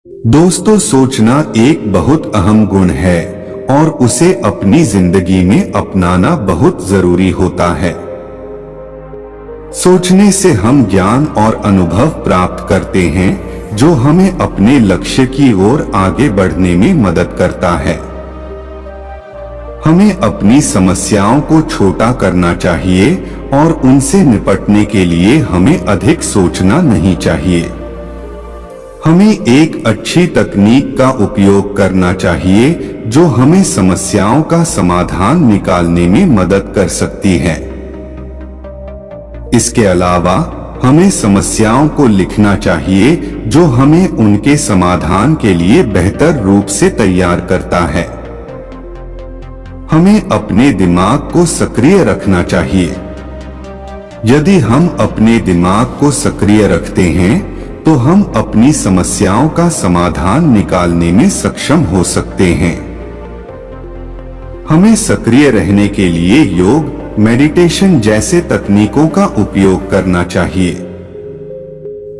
दोस्तों, सोचना एक बहुत अहम गुण है और उसे अपनी जिंदगी में अपनाना बहुत जरूरी होता है। सोचने से हम ज्ञान और अनुभव प्राप्त करते हैं जो हमें अपने लक्ष्य की ओर आगे बढ़ने में मदद करता है। हमें अपनी समस्याओं को छोटा करना चाहिए और उनसे निपटने के लिए हमें अधिक सोचना नहीं चाहिए। हमें एक अच्छी तकनीक का उपयोग करना चाहिए जो हमें समस्याओं का समाधान निकालने में मदद कर सकती है। इसके अलावा हमें समस्याओं को लिखना चाहिए जो हमें उनके समाधान के लिए बेहतर रूप से तैयार करता है। हमें अपने दिमाग को सक्रिय रखना चाहिए। यदि हम अपने दिमाग को सक्रिय रखते हैं तो हम अपनी समस्याओं का समाधान निकालने में सक्षम हो सकते हैं। हमें सक्रिय रहने के लिए योग, मेडिटेशन जैसे तकनीकों का उपयोग करना चाहिए।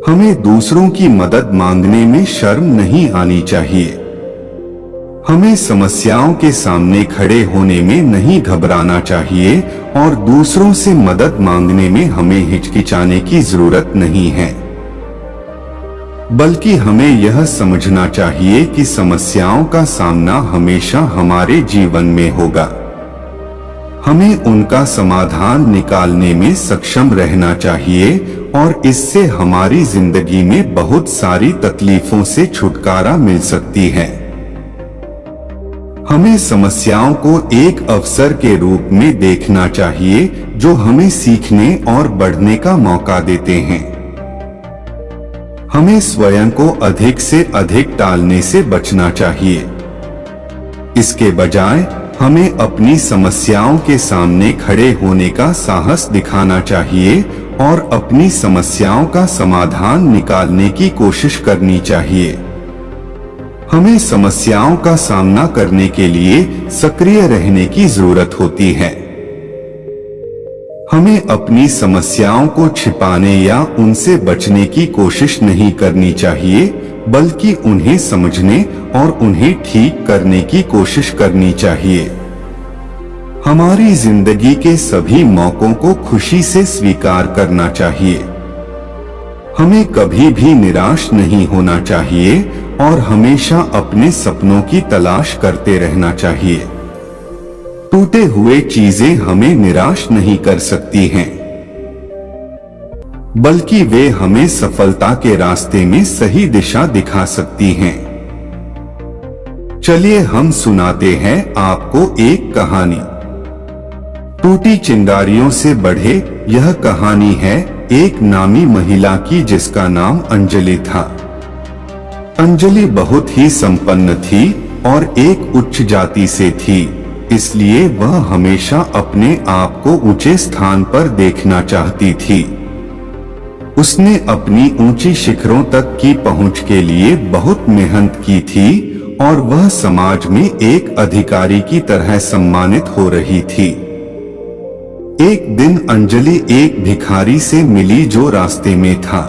हमें दूसरों की मदद मांगने में शर्म नहीं आनी चाहिए। हमें समस्याओं के सामने खड़े होने में नहीं घबराना चाहिए और दूसरों से मदद मांगने में हमें हिचकिचाने की जरूरत नहीं है। बल्कि हमें यह समझना चाहिए कि समस्याओं का सामना हमेशा हमारे जीवन में होगा। हमें उनका समाधान निकालने में सक्षम रहना चाहिए और इससे हमारी जिंदगी में बहुत सारी तकलीफों से छुटकारा मिल सकती है। हमें समस्याओं को एक अवसर के रूप में देखना चाहिए जो हमें सीखने और बढ़ने का मौका देते हैं। हमें स्वयं को अधिक से अधिक टालने से बचना चाहिए। इसके बजाय हमें अपनी समस्याओं के सामने खड़े होने का साहस दिखाना चाहिए और अपनी समस्याओं का समाधान निकालने की कोशिश करनी चाहिए। हमें समस्याओं का सामना करने के लिए सक्रिय रहने की जरूरत होती है। हमें अपनी समस्याओं को छिपाने या उनसे बचने की कोशिश नहीं करनी चाहिए, बल्कि उन्हें समझने और उन्हें ठीक करने की कोशिश करनी चाहिए। हमारी जिंदगी के सभी मौकों को खुशी से स्वीकार करना चाहिए। हमें कभी भी निराश नहीं होना चाहिए और हमेशा अपने सपनों की तलाश करते रहना चाहिए। टूटे हुए चीजें हमें निराश नहीं कर सकती हैं, बल्कि वे हमें सफलता के रास्ते में सही दिशा दिखा सकती हैं। चलिए हम सुनाते हैं आपको एक कहानी। टूटी चिंगारियों से बढ़े यह कहानी है एक नामी महिला की जिसका नाम अंजलि था। अंजलि बहुत ही संपन्न थी और एक उच्च जाति से थी, इसलिए वह हमेशा अपने आप को ऊंचे स्थान पर देखना चाहती थी। उसने अपनी ऊंची शिखरों तक की पहुंच के लिए बहुत मेहनत की थी और वह समाज में एक अधिकारी की तरह सम्मानित हो रही थी। एक दिन अंजलि एक भिखारी से मिली जो रास्ते में था।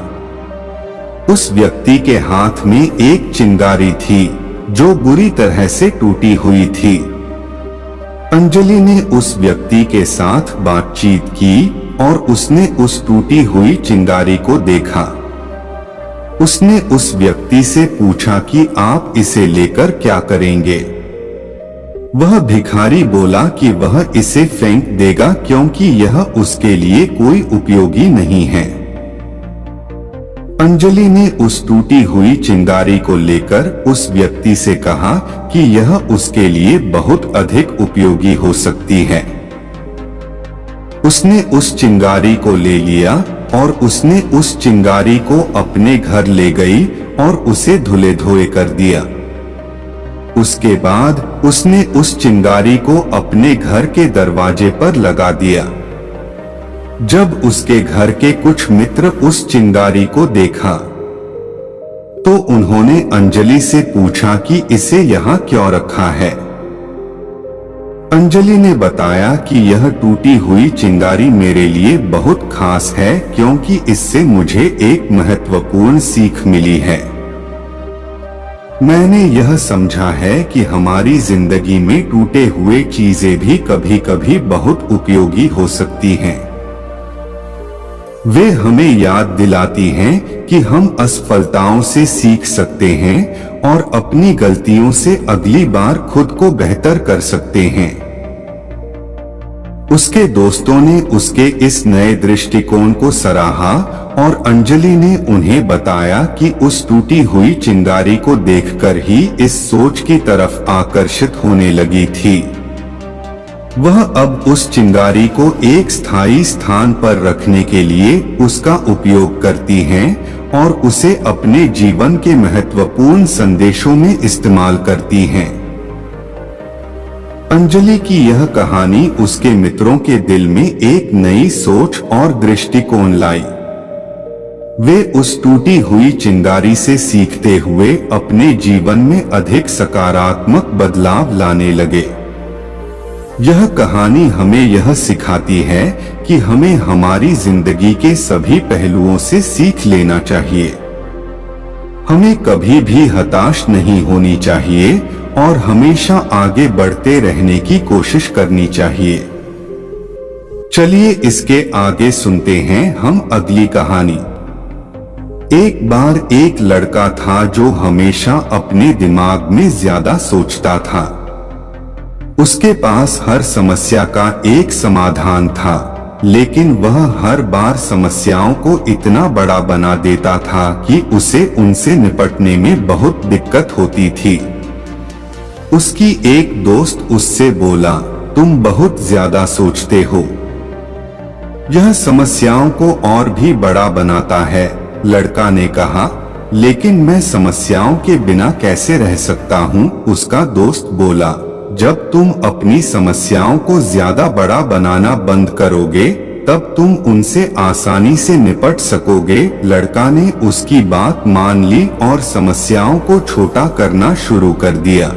उस व्यक्ति के हाथ में एक चिंगारी थी जो बुरी तरह से टूटी हुई थी। अंजलि ने उस व्यक्ति के साथ बातचीत की और उसने उस टूटी हुई चिंगारी को देखा। उसने उस व्यक्ति से पूछा कि आप इसे लेकर क्या करेंगे। वह भिखारी बोला कि वह इसे फेंक देगा क्योंकि यह उसके लिए कोई उपयोगी नहीं है। अंजलि ने उस टूटी हुई चिंगारी को लेकर उस व्यक्ति से कहा कि यह उसके लिए बहुत अधिक उपयोगी हो सकती है। उसने उस चिंगारी को ले लिया और उसने उस चिंगारी को अपने घर ले गई और उसे धुले धोए कर दिया। उसके बाद उसने उस चिंगारी को अपने घर के दरवाजे पर लगा दिया। जब उसके घर के कुछ मित्र उस चिंगारी को देखा तो उन्होंने अंजलि से पूछा कि इसे यहाँ क्यों रखा है। अंजलि ने बताया कि यह टूटी हुई चिंगारी मेरे लिए बहुत खास है क्योंकि इससे मुझे एक महत्वपूर्ण सीख मिली है। मैंने यह समझा है कि हमारी जिंदगी में टूटे हुए चीजें भी कभी कभी बहुत उपयोगी हो सकती हैं। वे हमें याद दिलाती हैं कि हम असफलताओं से सीख सकते हैं और अपनी गलतियों से अगली बार खुद को बेहतर कर सकते हैं। उसके दोस्तों ने उसके इस नए दृष्टिकोण को सराहा और अंजलि ने उन्हें बताया कि उस टूटी हुई चिंगारी को देखकर ही इस सोच की तरफ आकर्षित होने लगी थी। वह अब उस चिंगारी को एक स्थायी स्थान पर रखने के लिए उसका उपयोग करती हैं और उसे अपने जीवन के महत्वपूर्ण संदेशों में इस्तेमाल करती हैं। अंजलि की यह कहानी उसके मित्रों के दिल में एक नई सोच और दृष्टिकोण लाई। वे उस टूटी हुई चिंगारी से सीखते हुए अपने जीवन में अधिक सकारात्मक बदलाव लाने लगे। यह कहानी हमें यह सिखाती है कि हमें हमारी जिंदगी के सभी पहलुओं से सीख लेना चाहिए। हमें कभी भी हताश नहीं होनी चाहिए और हमेशा आगे बढ़ते रहने की कोशिश करनी चाहिए। चलिए इसके आगे सुनते हैं हम अगली कहानी। एक बार एक लड़का था जो हमेशा अपने दिमाग में ज्यादा सोचता था। उसके पास हर समस्या का एक समाधान था, लेकिन वह हर बार समस्याओं को इतना बड़ा बना देता था कि उसे उनसे निपटने में बहुत दिक्कत होती थी। उसकी एक दोस्त उससे बोला, तुम बहुत ज्यादा सोचते हो, यह समस्याओं को और भी बड़ा बनाता है। लड़का ने कहा, लेकिन मैं समस्याओं के बिना कैसे रह सकता हूँ? उसका दोस्त बोला, जब तुम अपनी समस्याओं को ज्यादा बड़ा बनाना बंद करोगे तब तुम उनसे आसानी से निपट सकोगे। लड़का ने उसकी बात मान ली और समस्याओं को छोटा करना शुरू कर दिया।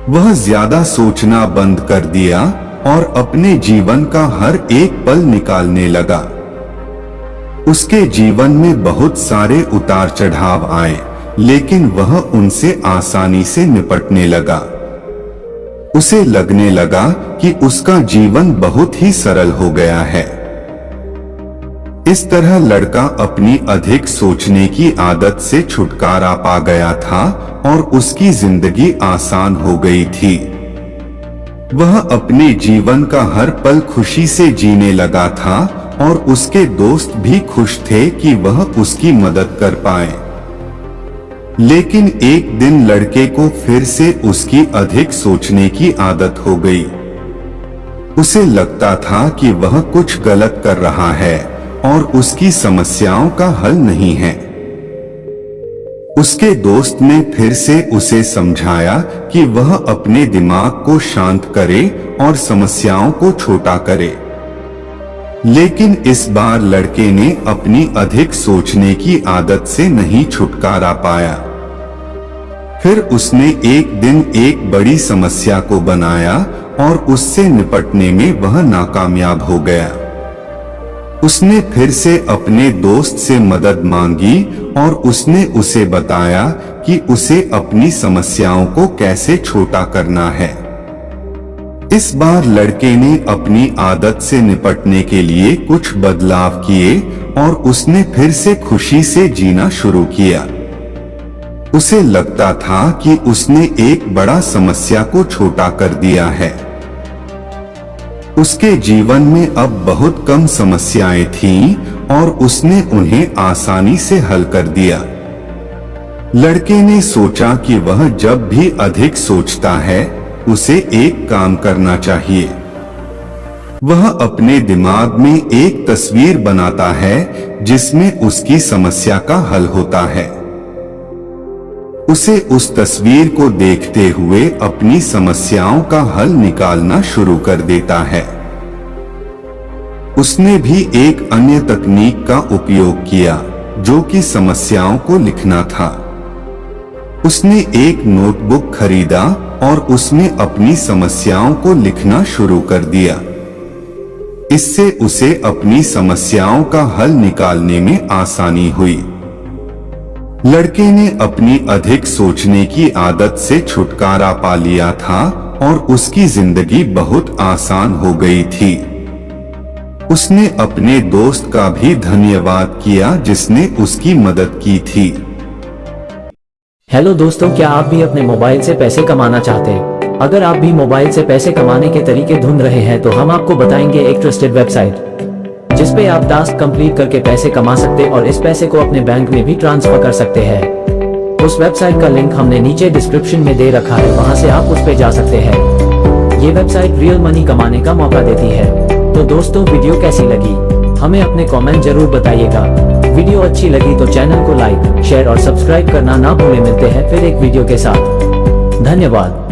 वह ज्यादा सोचना बंद कर दिया और अपने जीवन का हर एक पल निकालने लगा। उसके जीवन में बहुत सारे उतार चढ़ाव आए, लेकिन वह उनसे आसानी से निपटने लगा। उसे लगने लगा कि उसका जीवन बहुत ही सरल हो गया है। इस तरह लड़का अपनी अधिक सोचने की आदत से छुटकारा पा गया था और उसकी जिंदगी आसान हो गई थी। वह अपने जीवन का हर पल खुशी से जीने लगा था और उसके दोस्त भी खुश थे कि वह उसकी मदद कर पाए। लेकिन एक दिन लड़के को फिर से उसकी अधिक सोचने की आदत हो गई। उसे लगता था कि वह कुछ गलत कर रहा है और उसकी समस्याओं का हल नहीं है। उसके दोस्त ने फिर से उसे समझाया कि वह अपने दिमाग को शांत करे और समस्याओं को छोटा करे। लेकिन इस बार लड़के ने अपनी अधिक सोचने की आदत से नहीं छुटकारा पाया। फिर उसने एक दिन एक बड़ी समस्या को बनाया और उससे निपटने में वह नाकामयाब हो गया। उसने फिर से अपने दोस्त से मदद मांगी और उसने उसे बताया कि उसे अपनी समस्याओं को कैसे छोटा करना है। इस बार लड़के ने अपनी आदत से निपटने के लिए कुछ बदलाव किए और उसने फिर से खुशी से जीना शुरू किया। उसे लगता था कि उसने एक बड़ा समस्या को छोटा कर दिया है। उसके जीवन में अब बहुत कम समस्याएं थीं और उसने उन्हें आसानी से हल कर दिया। लड़के ने सोचा कि वह जब भी अधिक सोचता है उसे एक काम करना चाहिए। वह अपने दिमाग में एक तस्वीर बनाता है जिसमें उसकी समस्या का हल होता है। उसे उस तस्वीर को देखते हुए अपनी समस्याओं का हल निकालना शुरू कर देता है। उसने भी एक अन्य तकनीक का उपयोग किया जो कि समस्याओं को लिखना था। उसने एक नोटबुक खरीदा और उसमें अपनी समस्याओं को लिखना शुरू कर दिया। इससे उसे अपनी समस्याओं का हल निकालने में आसानी हुई। लड़के ने अपनी अधिक सोचने की आदत से छुटकारा पा लिया था और उसकी जिंदगी बहुत आसान हो गई थी। उसने अपने दोस्त का भी धन्यवाद किया जिसने उसकी मदद की थी। हेलो दोस्तों, क्या आप भी अपने मोबाइल से पैसे कमाना चाहते हैं? अगर आप भी मोबाइल से पैसे कमाने के तरीके ढूंढ रहे हैं तो हम आपको बताएंगे एक ट्रस्टेड वेबसाइट जिस पे आप टास्क कंप्लीट करके पैसे कमा सकते और इस पैसे को अपने बैंक में भी ट्रांसफर कर सकते हैं। उस वेबसाइट का लिंक हमने नीचे डिस्क्रिप्शन में दे रखा है, वहां से आप उस पे जा सकते हैं। ये वेबसाइट रियल मनी कमाने का मौका देती है। तो दोस्तों, वीडियो कैसी लगी हमें अपने कमेंट जरूर बताइएगा। वीडियो अच्छी लगी तो चैनल को लाइक, शेयर और सब्सक्राइब करना ना भूलें। मिलते हैं फिर एक वीडियो के साथ। धन्यवाद।